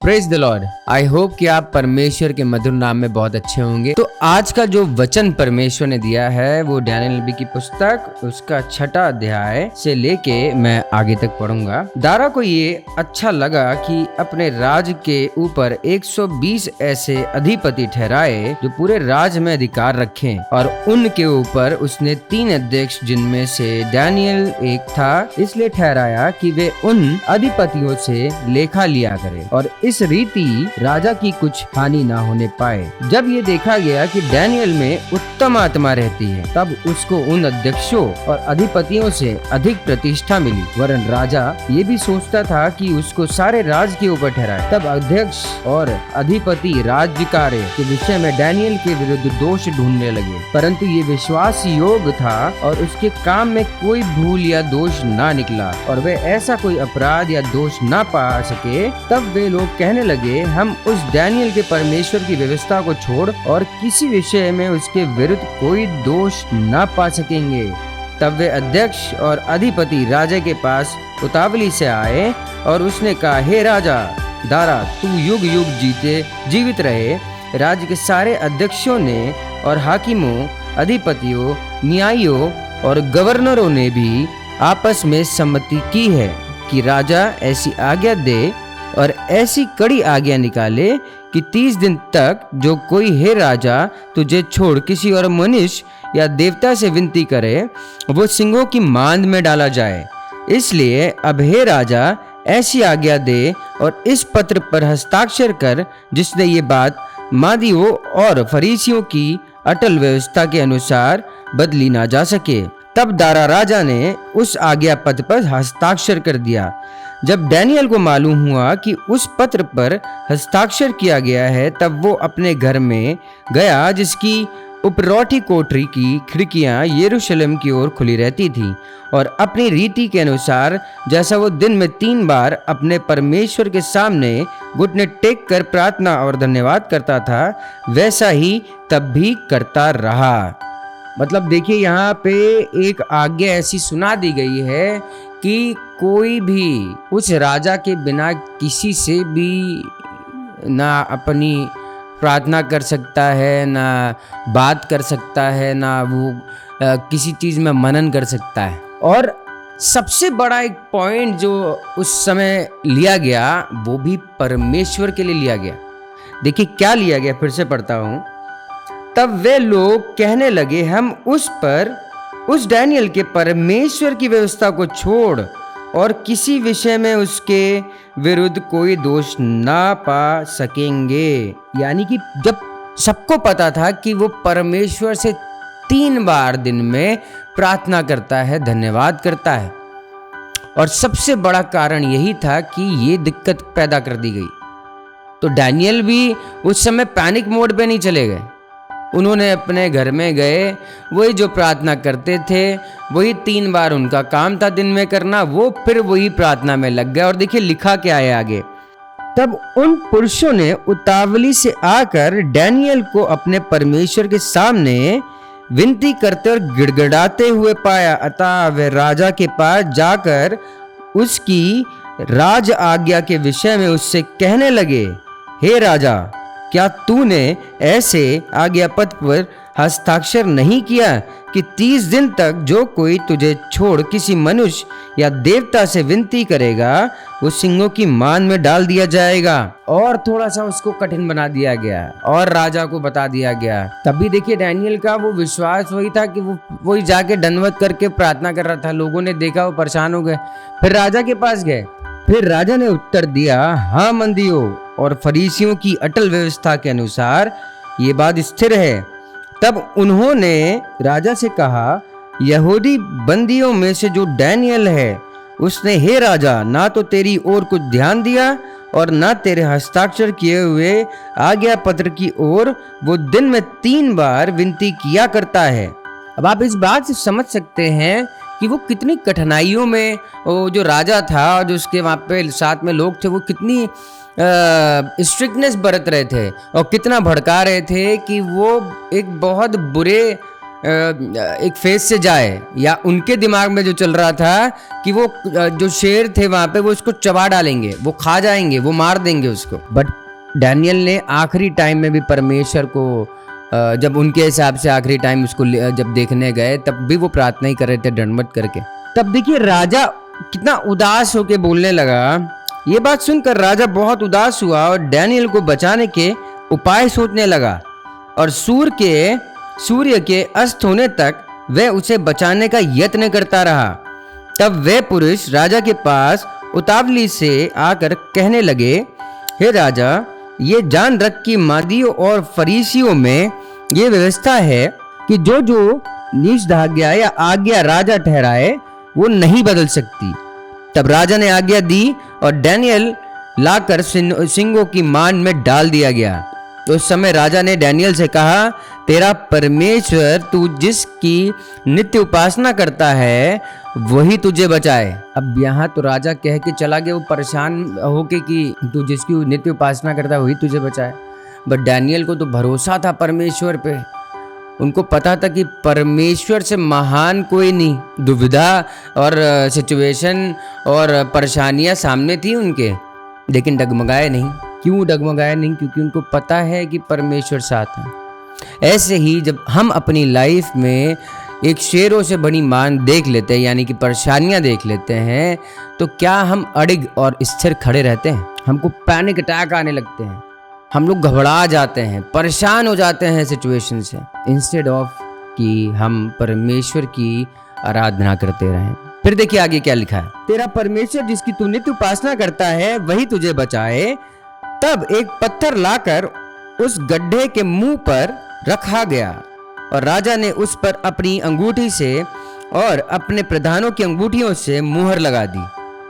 Praise the Lord. I hope कि आप परमेश्वर के मधुर नाम में बहुत अच्छे होंगे। तो आज का जो वचन परमेश्वर ने दिया है वो डैनियल नबी की पुस्तक उसका 6वां अध्याय से लेके मैं आगे तक पढ़ूंगा। दारा को ये अच्छा लगा कि अपने राज के ऊपर 120 ऐसे अधिपति ठहराए जो पूरे राज में अधिकार रखें, और उनके ऊपर उसने 3 अध्यक्ष जिनमें से डैनियल एक था इसलिए ठहराया कि वे उन अधिपतियों से लेखा लिया करे और इस रीति राजा की कुछ हानि ना होने पाए। जब ये देखा गया कि डैनियल में उत्तम आत्मा रहती है तब उसको उन अध्यक्षों और अधिपतियों से अधिक प्रतिष्ठा मिली, वरन राजा ये भी सोचता था कि उसको सारे राज के ऊपर ठहराए। तब अध्यक्ष और अधिपति राज्य कार्य के विषय में डैनियल के विरुद्ध दोष ढूंढने लगे, परंतु ये विश्वास योग्य था और उसके काम में कोई भूल या दोष ना निकला और वे ऐसा कोई अपराध या दोष ना पा सके। तब वे लोग कहने लगे, हम उस डैनियल के परमेश्वर की व्यवस्था को छोड़ और किसी विषय में उसके विरुद्ध कोई दोष ना पा सकेंगे। तब वे अध्यक्ष और अधिपति राजा के पास उतावली से आए और उसने कहा, हे राजा दारा, तू युग युग जीवित रहे। राज्य के सारे अध्यक्षों ने और हाकिमों, अधिपतियों, न्यायियों और गवर्नरों ने भी आपस में सम्मति की है कि राजा ऐसी आज्ञा दे और ऐसी कड़ी आज्ञा निकाले कि 30 दिन तक जो कोई हे राजा तुझे छोड़ किसी और मनुष्य या देवता से विनती करे वो सिंहों की मांद में डाला जाए। इसलिए अब हे राजा ऐसी आज्ञा दे और इस पत्र पर हस्ताक्षर कर जिसने ये बात मादियों और फरीसियों की अटल व्यवस्था के अनुसार बदली ना जा सके। तब दारा राजा ने उस आज्ञा पत्र पर हस्ताक्षर कर दिया। जब डैनियल को मालूम हुआ कि उस पत्र पर हस्ताक्षर किया गया है तब वो अपने घर में गया जिसकी उपरौठी कोठरी की खिड़कियां यरूशलेम की ओर खुली रहती थी, और अपनी रीति के अनुसार जैसा वो दिन में 3 बार अपने परमेश्वर के सामने घुटने टेक कर प्रार्थना और धन्यवाद करता था वैसा ही तब भी करता रहा। मतलब देखिए, यहाँ पे एक आज्ञा ऐसी सुना दी गई है कि कोई भी उस राजा के बिना किसी से भी ना अपनी प्रार्थना कर सकता है, ना बात कर सकता है, ना वो किसी चीज़ में मनन कर सकता है। और सबसे बड़ा एक पॉइंट जो उस समय लिया गया वो भी परमेश्वर के लिए लिया गया। देखिए क्या लिया गया, फिर से पढ़ता हूँ। तब वे लोग कहने लगे, हम उस डैनियल के परमेश्वर की व्यवस्था को छोड़ और किसी विषय में उसके विरुद्ध कोई दोष ना पा सकेंगे। यानी कि जब सबको पता था कि वो परमेश्वर से 3 बार दिन में प्रार्थना करता है, धन्यवाद करता है, और सबसे बड़ा कारण यही था कि ये दिक्कत पैदा कर दी गई। तो डैनियल भी उस समय पैनिक मोड पे नहीं चले गए। उन्होंने अपने घर में गए, वही जो प्रार्थना करते थे वही 3 बार उनका काम था दिन में करना, वो फिर वही प्रार्थना में लग गए। और देखिए लिखा क्या है आगे। तब उन पुरुषों ने उतावली से आकर डैनियल को अपने परमेश्वर के सामने विनती करते और गिड़गिड़ाते हुए पाया। अतः वे राजा के पास जाकर उसकी राज आज्ञा के विषय में उससे कहने लगे, हे राजा, क्या तूने ऐसे आज्ञा पत्र पर हस्ताक्षर नहीं किया कि 30 दिन तक जो कोई तुझे छोड़ किसी मनुष्य या देवता से विनती करेगा वो सिंहों की मांद में डाल दिया जाएगा। और थोड़ा सा उसको कठिन बना दिया गया और राजा को बता दिया गया। तभी देखिए डैनियल का वो विश्वास वही था कि वो वही जाके दंडवत करके प्रार्थना कर रहा था। लोगों ने देखा, वो परेशान हो गए, फिर राजा के पास गए। फिर राजा ने उत्तर दिया, हाँ, मंदियों और फरीसियों की अटल व्यवस्था के अनुसार ये बात स्थिर है। तब उन्होंने राजा से कहा, यहूदी बंदियों में से जो डैनियल है उसने हे राजा ना तो तेरी ओर कुछ ध्यान दिया और ना तेरे हस्ताक्षर किए हुए आज्ञा पत्र की ओर वो दिन में 3 बार विनती किया करता है। अब आप इस बात से समझ सकते हैं कि वो कितनी कठिनाइयों में वो जो राजा था और जो उसके वहाँ पे साथ में लोग थे वो कितनी स्ट्रिक्टनेस बरत रहे थे और कितना भड़का रहे थे कि वो एक बहुत बुरे एक फेज से जाए, या उनके दिमाग में जो चल रहा था कि वो जो शेर थे वहां पे वो उसको चबा डालेंगे, वो खा जाएंगे, वो मार देंगे उसको। बट डैनियल ने आखिरी टाइम में भी परमेश्वर को जब उनके हिसाब से आखिरी टाइम उसको जब देखने गए तब भी वो प्रार्थना ही कर रहे थे दंडवत करके। तब देखिए राजा कितना उदास होके बोलने लगा। ये बात सुनकर राजा बहुत उदास हुआ और डैनियल को बचाने के उपाय सोचने लगा, और सूर्य के अस्त होने तक वह उसे बचाने का यत्न करता रहा। तब वह पुरुष राजा के पास उतावली से आकर कहने लगे, हे राजा, ये जान रख कि मादियों और फरीसियों में ये व्यवस्था है कि जो निषेधाज्ञा या आज्ञा राजा ठहराए वो नहीं बदल सकती। तब राजा ने आज्ञा दी और डैनियल लाकर सिंगों की मान में डाल दिया गया। तो उस समय राजा ने डैनियल से कहा, तेरा परमेश्वर तू जिसकी नित्य उपासना करता है वही तुझे बचाए। अब यहाँ तो राजा कह के चला गया वो परेशान होके कि तू जिसकी नित्य उपासना करता है वही तुझे बचाए। बट डैनियल को तो भरोसा था परमेश्वर पे, उनको पता था कि परमेश्वर से महान कोई नहीं। दुविधा और सिचुएशन और परेशानियां सामने थी उनके, लेकिन डगमगाए नहीं। क्यों डगमगाए नहीं? क्योंकि उनको पता है कि परमेश्वर साथ है। ऐसे ही जब हम अपनी लाइफ में एक शेरों से बड़ी मान देख लेते हैं, यानी कि परेशानियां देख लेते हैं, तो क्या हम अडिग और स्थिर खड़े रहते हैं? हमको पैनिक अटैक आने लगते हैं, हम लोग घबरा जाते हैं, परेशान हो जाते हैं सिचुएशन से, इंस्टेड ऑफ कि हम परमेश्वर की आराधना करते रहें। फिर देखिए आगे क्या लिखा है, तेरा परमेश्वर जिसकी तू नित्य उपासना करता है वही तुझे बचाए। तब एक पत्थर लाकर उस गड्ढे के मुंह पर रखा गया और राजा ने उस पर अपनी अंगूठी से और अपने प्रधानों की अंगूठियों से मुहर लगा दी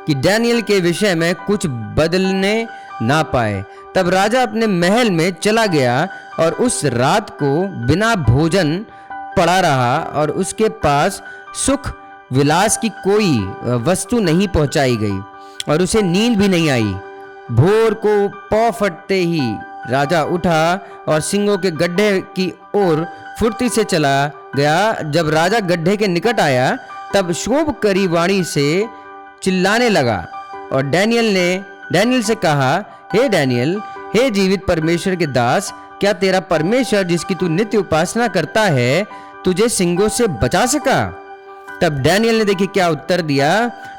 कि डैनियल के विषय में कुछ बदलने ना पाए। तब राजा अपने महल में चला गया और उस रात को बिना भोजन पड़ा रहा और उसके पास सुख विलास की कोई वस्तु नहीं पहुंचाई गई और उसे नींद भी नहीं आई। भोर को पौ फटते ही राजा उठा और सिंगों के गड्ढे की ओर फुर्ती से चला गया। जब राजा गड्ढे के निकट आया तब शोभकरी वाणी से चिल्लाने लगा और डैनियल से कहा, हे डैनियल, हे जीवित परमेश्वर के दास, क्या तेरा परमेश्वर जिसकी तू नित्य उपासना करता है तुझे सिंगों से बचा सका? तब डैनियल ने देखिए क्या उत्तर दिया।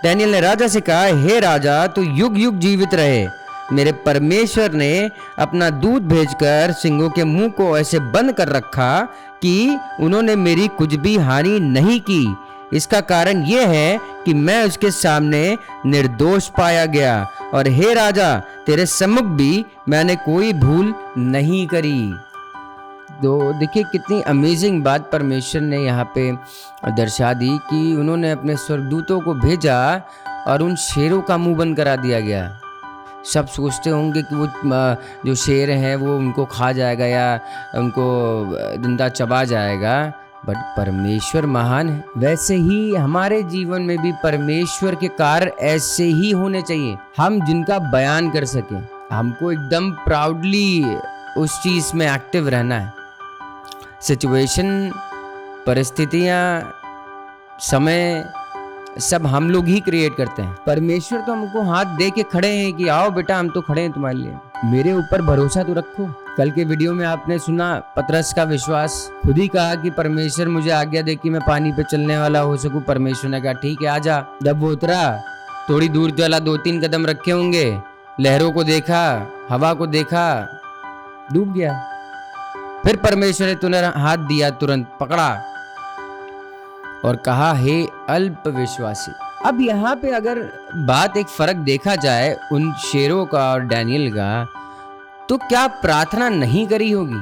डैनियल ने राजा से कहा, हे राजा, तू युग युग जीवित रहे। मेरे परमेश्वर ने अपना दूध भेजकर सिंगों के मुंह को ऐसे बंद कर रखा कि उन्होंने मेरी कुछ भी हानि नहीं की। इसका कारण यह है कि मैं उसके सामने निर्दोष पाया गया और हे राजा, तेरे सम्मुख भी मैंने कोई भूल नहीं करी। तो देखिए कितनी अमेजिंग बात परमेश्वर ने यहाँ पे दर्शा दी कि उन्होंने अपने स्वर्गदूतों को भेजा और उन शेरों का मुंह बंद करा दिया गया। सब सोचते होंगे कि वो जो शेर हैं वो उनको खा जाएगा या उनको जिंदा चबा जाएगा, बट परमेश्वर महान है। वैसे ही हमारे जीवन में भी परमेश्वर के कार्य ऐसे ही होने चाहिए, हम जिनका बयान कर सकें। हमको एकदम प्राउडली उस चीज में एक्टिव रहना है। सिचुएशन, परिस्थितियां, समय सब हम लोग ही क्रिएट करते हैं। परमेश्वर तो हमको हाथ दे के खड़े हैं कि आओ बेटा हम तो खड़े हैं तुम्हारे लिए, मेरे ऊपर भरोसा तो रखो। कल के वीडियो में आपने सुना पतरस का विश्वास, खुद ही कहा कि परमेश्वर मुझे आज्ञा दे कि मैं पानी पे चलने वाला हो सकूं। परमेश्वर ने कहा ठीक है आजा। जब वो उतरा, थोड़ी दूर चला, 2-3 कदम रखे होंगे, लहरों को देखा, हवा को देखा, डूब गया। फिर परमेश्वर ने तुरंत हाथ दिया, तुरंत पकड़ा और कहा, हे अल्प विश्वासी। अब यहाँ पे अगर बात एक फर्क देखा जाए उन शेरों का और डैनियल का, तो क्या प्रार्थना नहीं करी होगी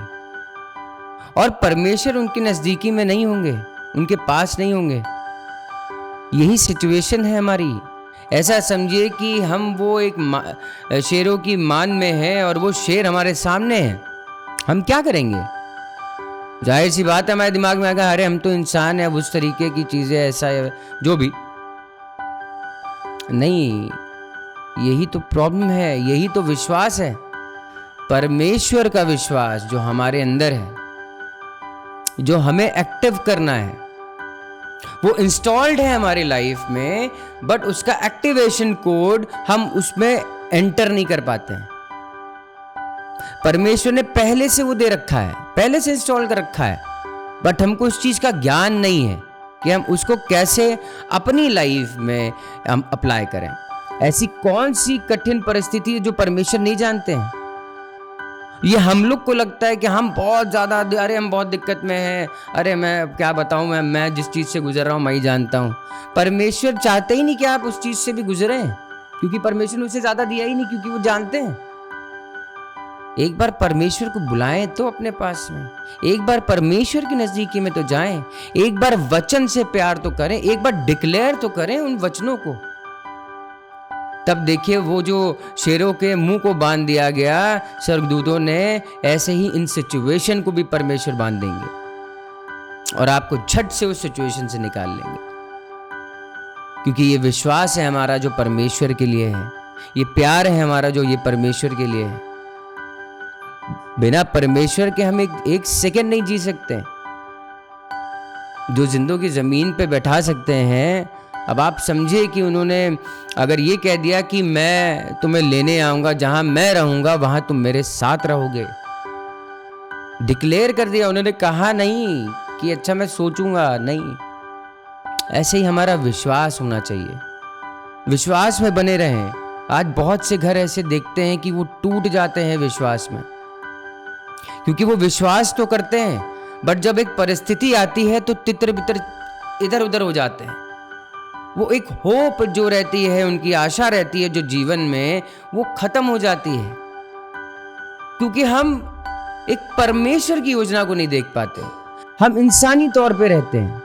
और परमेश्वर उनके नजदीकी में नहीं होंगे, उनके पास नहीं होंगे? यही सिचुएशन है हमारी। ऐसा समझिए कि हम वो एक शेरों की मान में हैं और वो शेर हमारे सामने है। हम क्या करेंगे? जाहिर सी बात है हमारे दिमाग में आएगा, अरे हम तो इंसान है, उस तरीके की चीजें, ऐसा है, जो भी नहीं। यही तो प्रॉब्लम है, यही तो विश्वास है, परमेश्वर का विश्वास जो हमारे अंदर है। जो हमें एक्टिव करना है, वो इंस्टॉल्ड है हमारी लाइफ में, बट उसका एक्टिवेशन कोड हम उसमें एंटर नहीं कर पाते हैं। परमेश्वर ने पहले से वो दे रखा है, पहले से इंस्टॉल कर रखा है, बट हमको उस चीज का ज्ञान नहीं है कि हम उसको कैसे अपनी लाइफ में हम अप्लाई करें। ऐसी कौन सी कठिन परिस्थिति है जो परमेश्वर नहीं जानते हैं? ये हम लोग को लगता है कि हम बहुत ज़्यादा, अरे हम बहुत दिक्कत में हैं, अरे मैं क्या बताऊं, मैं जिस चीज़ से गुजर रहा हूं मैं ही जानता हूं। परमेश्वर चाहते ही नहीं कि आप उस चीज़ से भी गुजरें, क्योंकि परमेश्वर ने उसे ज़्यादा दिया ही नहीं, क्योंकि वो जानते हैं। एक बार परमेश्वर को बुलाएं तो अपने पास में, एक बार परमेश्वर की नज़दीकी में तो जाएं, एक बार वचन से प्यार तो करें, एक बार डिक्लेयर तो करें उन वचनों को। तब देखिए वो जो शेरों के मुंह को बांध दिया गया स्वर्गदूतों ने, ऐसे ही इन सिचुएशन को भी परमेश्वर बांध देंगे और आपको झट से उस सिचुएशन से निकाल लेंगे, क्योंकि ये विश्वास है हमारा जो परमेश्वर के लिए है, ये प्यार है हमारा जो ये परमेश्वर के लिए है। बिना परमेश्वर के हम एक सेकंड नहीं जी सकते। जो जिंदगी जमीन पे बैठा सकते हैं, अब आप समझिए कि उन्होंने अगर ये कह दिया कि मैं तुम्हें लेने आऊंगा, जहां मैं रहूंगा वहां तुम मेरे साथ रहोगे, डिक्लेयर कर दिया। उन्होंने कहा नहीं कि अच्छा मैं सोचूंगा, नहीं। ऐसे ही हमारा विश्वास होना चाहिए, विश्वास में बने रहें। आज बहुत से घर ऐसे देखते हैं कि वो टूट जाते हैं विश्वास में, क्योंकि वो विश्वास तो करते हैं, बट जब एक परिस्थिति आती है तो तितर बितर इधर उधर हो जाते हैं। वो एक होप जो रहती है, उनकी आशा रहती है जो जीवन में, वो खत्म हो जाती है, क्योंकि हम एक परमेश्वर की योजना को नहीं देख पाते। हम इंसानी तौर पे रहते हैं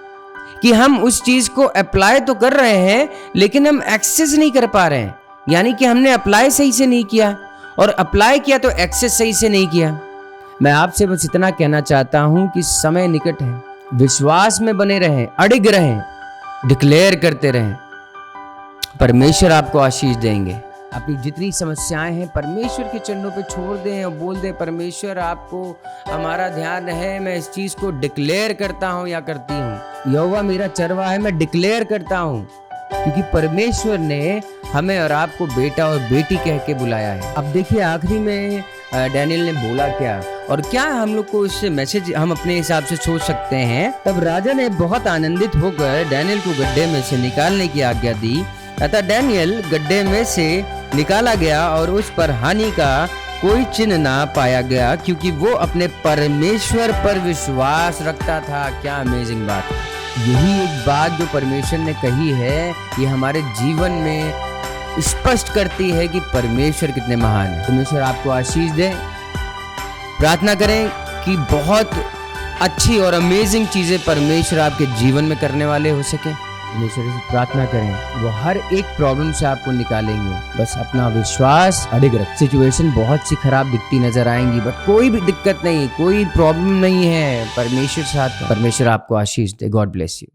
कि हम उस चीज को अप्लाई तो कर रहे हैं, लेकिन हम एक्सेस नहीं कर पा रहे हैं। यानी कि हमने अप्लाई सही से नहीं किया, और अप्लाई किया तो एक्सेस सही से नहीं किया। मैं आपसे बस इतना कहना चाहता हूं कि समय निकट है, विश्वास में बने रहें, अडिग रहें, डिक्लेयर करते रहें। परमेश्वर आपको आशीष देंगे। अपनी जितनी समस्याएं हैं परमेश्वर के चरणों पे छोड़ दें और बोल दें, परमेश्वर आपको हमारा ध्यान है, मैं इस चीज को डिक्लेयर करता हूं या करती हूं। यहोवा मेरा चरवाहा है, मैं डिक्लेयर करता हूं, क्योंकि परमेश्वर ने हमें और आपको बेटा और बेटी कह के बुलाया है। अब देखिए आखिरी में डैनियल ने बोला क्या, और क्या हम लोग को इससे मैसेज हम अपने हिसाब से सोच सकते हैं। तब राजा ने बहुत आनंदित होकर डैनियल को गड्ढे में से निकालने की आज्ञा दी। अतः डैनियल गड्ढे में से निकाला गया और उस पर हानि का कोई चिन्ह ना पाया गया, क्योंकि वो अपने परमेश्वर पर विश्वास रखता था। क्या अमेजिंग बात है। यही एक बात जो परमेश्वर ने कही है, ये हमारे जीवन में स्पष्ट करती है कि परमेश्वर कितने महान है। परमेश्वर आपको आशीष दे। प्रार्थना करें कि बहुत अच्छी और अमेजिंग चीजें परमेश्वर आपके जीवन में करने वाले हो सके। परमेश्वर से प्रार्थना करें, वो हर एक प्रॉब्लम से आपको निकालेंगे। बस अपना विश्वास अडिग रखें। सिचुएशन बहुत सी खराब दिखती नजर आएंगी, बट कोई भी दिक्कत नहीं, कोई प्रॉब्लम नहीं है, परमेश्वर साथ है। परमेश्वर आपको आशीष दे। God bless you.